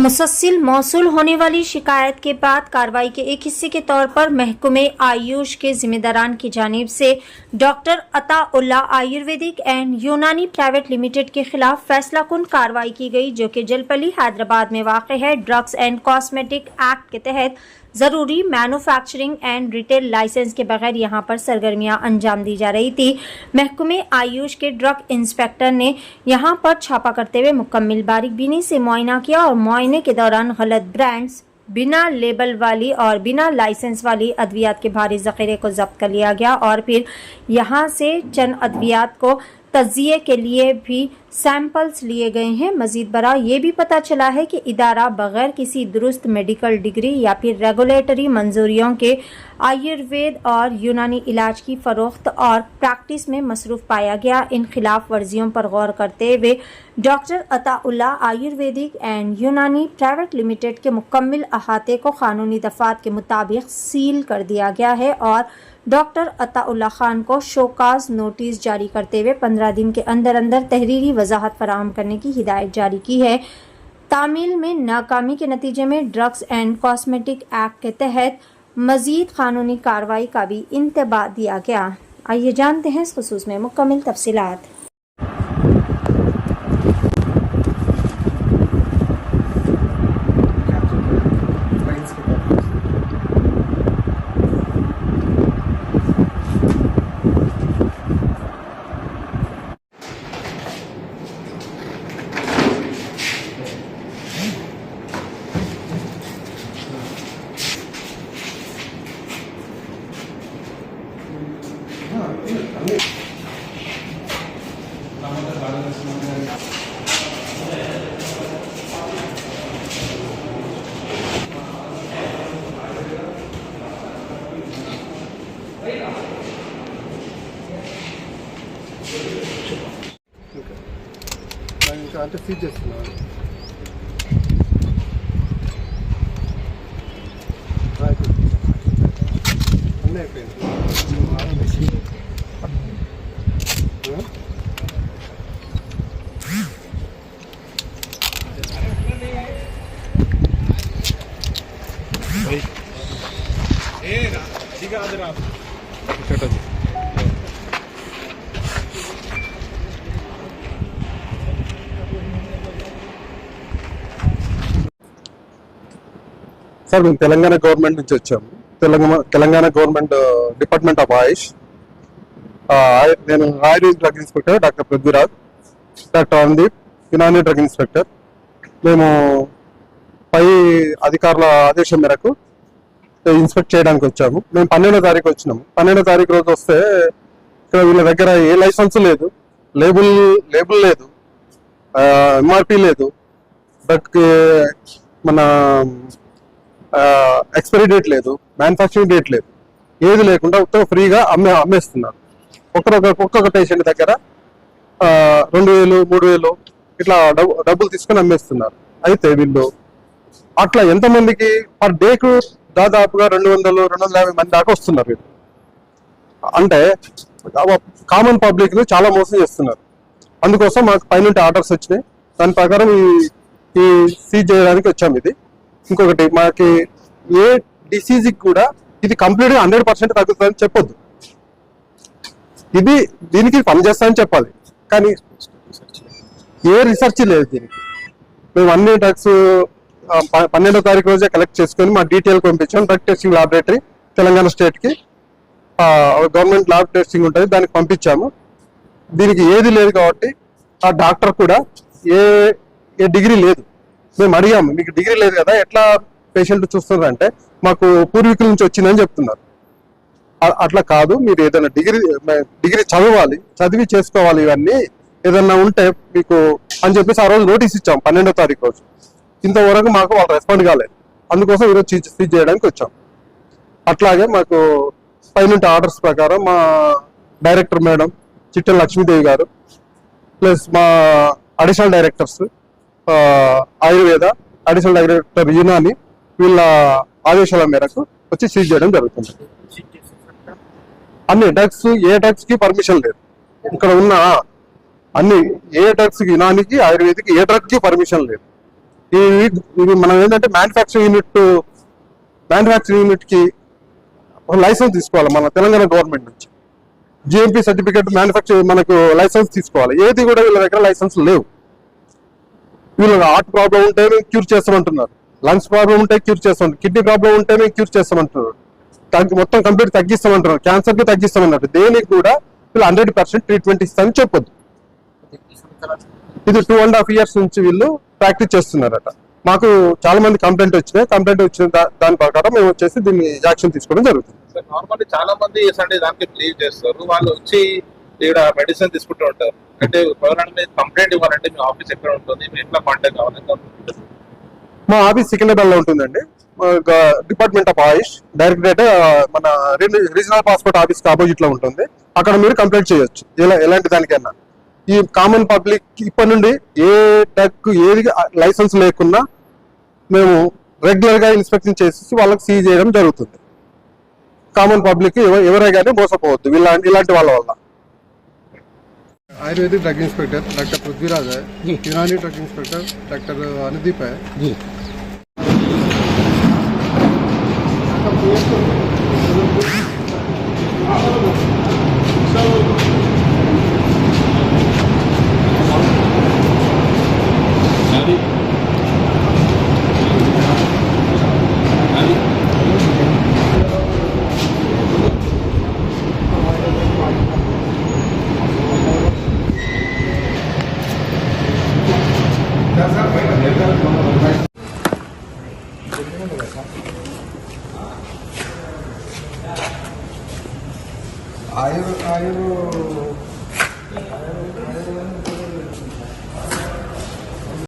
मुसलसल मौसूल होने वाली शिकायत के बाद कार्रवाई के एक हिस्से के तौर पर महकमे आयुष के जिम्मेदारान की जानिब से डॉक्टर अताउल्लाह आयुर्वेदिक एंड यूनानी प्राइवेट लिमिटेड के खिलाफ फैसला कुन कार्रवाई की गई, जो कि जलपली हैदराबाद में वाक़ है। ड्रग्स एंड कॉस्मेटिक एक्ट के तहत ज़रूरी मैन्युफैक्चरिंग एंड रिटेल लाइसेंस के बगैर यहां पर सरगर्मियां अंजाम दी जा रही थी। महकमे आयुष के ड्रग इंस्पेक्टर ने यहां पर छापा करते हुए मुकम्मल बारीकबीनी से मुआयना किया और मुआयने के दौरान गलत ब्रांड्स, बिना लेबल वाली और बिना लाइसेंस वाली अद्वियात के भारी ज़ख़ीरे को जब्त कर लिया गया और फिर यहाँ से चंद अद्वियात को तज्जिए के लिए भी सैंपल्स लिए गए हैं। मजीद बरा ये भी पता चला है कि इदारा बगैर किसी दुरुस्त मेडिकल डिग्री या फिर रेगुलेटरी मंजूरियों के आयुर्वेद और यूनानी इलाज की फ़रोख्त और प्रैक्टिस में मसरूफ़ पाया गया। इन खिलाफ वर्जियों पर गौर करते हुए डॉक्टर अताउल्लाह आयुर्वेदिक एंड यूनानी प्राइवेट लिमिटेड के मुकम्मल अहाते को कानूनी दफ़ात के मुताबिक सील कर दिया गया है और डॉक्टर अताउल्लाह खान को शोकाज नोटिस जारी करते हुए 15 दिन के अंदर अंदर तहरीरी वजाहत फराहम करने की हिदायत जारी की है। तामील में नाकामी के नतीजे में ड्रग्स एंड कॉस्मेटिक एक्ट के तहत मजीद कानूनी कार्रवाई का भी इंतबाह दिया गया। आइए जानते हैं इस खुसूस में मुकम्मल तफसीलात। అంటే ఫీడ్ చేస్తున్నాను అన్నీ అయిపోయింది. సార్ మేము తెలంగాణ గవర్నమెంట్ నుంచి వచ్చాము. తెలంగాణ గవర్నమెంట్ డిపార్ట్మెంట్ ఆఫ్ ఆయుష్. నేను ayurvedic drug inspector doctor Prithviraj, doctor Anudeep Unani drug inspector. మేము పై అధికారుల ఆదేశం మేరకు ఇన్స్పెక్ట్ చేయడానికి వచ్చాము. మేము 12వ తారీఖు వచ్చినాము. 12వ తారీఖు రోజు వస్తే ఇక్కడ వీళ్ళ దగ్గర ఏ లైసెన్స్ లేదు, లేబుల్ లేదు, ఎంఆర్పి లేదు, మన ఎక్స్పైరీ డేట్ లేదు, మ్యానుఫ్యాక్చరింగ్ డేట్ లేదు, ఏది లేకుండా ఉత్తగా ఫ్రీగా అమ్మేస్తున్నారు. ఒక్కొక్క పేషెంట్ దగ్గర 2000, 3000 ఇట్లా డబ్బులు తీసుకొని అమ్మేస్తున్నారు. అయితే వీళ్ళు అట్లా ఎంతమందికి పర్ డేకు దాదాపుగా 200-250 మంది దాకా వస్తున్నారు. వీళ్ళు అంటే కామన్ పబ్లిక్ ను చాలా మోసం చేస్తున్నారు. అందుకోసం మాకు పైనుంటి ఆర్డర్స్ వచ్చినాయి. దాని ప్రకారం ఈ సీజ్ చేయడానికి వచ్చాము. ఇది ఇంకొకటి, మనకి ఏ డిసీజ్ కూడా ఇది కంప్లీట్ గా 100% తగ్గుతుందని చెప్పొద్దు. ఇది దీనికి పనిచేస్తామని చెప్పాలి, కానీ ఏ రీసెర్చ్ లేదు దీనికి. మేము అన్ని డ్రగ్స్ 12వ తారీఖు రోజే కలెక్ట్ చేసుకొని మా డీటెయిల్ పంపించాం. Drug testing laboratory Telangana state కి గవర్నమెంట్ ల్యాబ్ టెస్టింగ్ ఉంటుంది, దానికి పంపించాము. దీనికి ఏది లేదు కాబట్టి ఆ డాక్టర్ కూడా ఏ డిగ్రీ లేదు. మేము అడిగాము, మీకు డిగ్రీ లేదు కదా, ఎట్లా పేషెంట్ చూస్తున్నారు అంటే మాకు పూర్వీకుల నుంచి వచ్చిందని చెప్తున్నారు. అట్లా కాదు, మీరు ఏదైనా డిగ్రీ చదవాలి, చదివి చేసుకోవాలి, ఇవన్నీ ఏదన్నా ఉంటే మీకు అని చెప్పేసి ఆ రోజు నోటీస్ ఇచ్చాం 12వ తారీఖు రోజు. ఇంతవరకు మాకు వాళ్ళు రెస్పాండ్ కాలేదు. అందుకోసం ఈరోజు సీజ్ చేయడానికి వచ్చాం. అట్లాగే మాకు పైనుంటి ఆర్డర్స్ ప్రకారం మా డైరెక్టర్ మేడం చిట్టెల లక్ష్మీదేవి గారు ప్లస్ మా additional directors Ayurveda, additional director Unani, వీళ్ళ ఆదేశాల మేరకు వచ్చి సీజ్ చేయడం జరుగుతుంది. అన్ని డ్రగ్స్, ఏ డ్రగ్స్ కి పర్మిషన్ లేదు. ఇక్కడ ఉన్న అన్ని ఏ డ్రగ్స్ కి, యునానికి, ఆయుర్వేదిక్ ఏ డ్రగ్ కి పర్మిషన్ లేదు. ఇది మనం ఏంటంటే మ్యానుఫ్యాక్చరింగ్ యూనిట్ కి లైసెన్స్ తీసుకోవాలి మన తెలంగాణ గవర్నమెంట్ నుంచి. జిఎంపీ సర్టిఫికేట్ మ్యానుఫ్యాక్చర్ మనకు లైసెన్స్ తీసుకోవాలి. ఏది కూడా వీళ్ళ దగ్గర లైసెన్స్ లేవు. వీళ్ళకి హార్ట్ ప్రాబ్లం ఉంటే మేము క్యూర్ చేస్తామంటున్నారు, లంగ్స్ ప్రాబ్లం ఉంటే క్యూర్ చేస్తామంటారు, కిడ్నీ ప్రాబ్లం ఉంటే మేము క్యూర్ చేస్తామంటున్నారు, మొత్తం కంప్లీట్ తగ్గిస్తామంటున్నారు, క్యాన్సర్ కి తగ్గిస్తామన్నారు. దేనికి కూడా వీళ్ళు 100% ట్రీట్మెంట్ ఇస్తామని చెప్పొద్దు. ఇది 2.5 years నుంచి వీళ్ళు ప్రాక్టీస్ చేస్తున్నారట. మాకు చాలా మంది కంప్లైంట్ వచ్చిన దాని ప్రకారం మేము వచ్చేసి దీన్ని యాక్షన్ తీసుకోవడం జరుగుతుంది. నార్మల్లీ చాలా మంది దానికి బిలీవ్ చేస్తారు. వాళ్ళు వచ్చి ఇక్కడ మెడిసిన్ తీసుకుంటూ ఉంటారు. అంటే ఎవరైనా కంప్లైంట్ ఇవ్వాలంటే మీ ఆఫీస్ ఎక్కడ ఉంటుంది, మీ ఎట్లా కాంటాక్ట్ కావాలి? మా ఆఫీస్ సికింద్రాబాద్ లో ఉంటుందండి. డిపార్ట్మెంట్ ఆఫ్ ఆయుష్ డైరెక్టరేట్ మన రీజనల్ పాస్పోర్ట్ ఆఫీస్ కి ఆపోజిట్ లో ఉంటుంది. అక్కడ మీరు కంప్లైంట్ చేయొచ్చు ఎలాంటి దానికైనా. ఈ కామన్ పబ్లిక్ ఇప్పటి నుండి ఏ డ్రగ్ ఏది లైసెన్స్ లేకున్నా మేము రెగ్యులర్ గా ఇన్స్పెక్షన్ చేసి వాళ్ళకి సీజ్ చేయడం జరుగుతుంది. కామన్ పబ్లిక్ ఎవరైనా కానీ మోసపోవద్దు ఇలాంటి వాళ్ళ వల్ల. Ayurvedic drug inspector doctor Prithviraj है, यूनानी ड्रग इंस्पेक्टर डॉक्टर अनुदीप है जी। आयु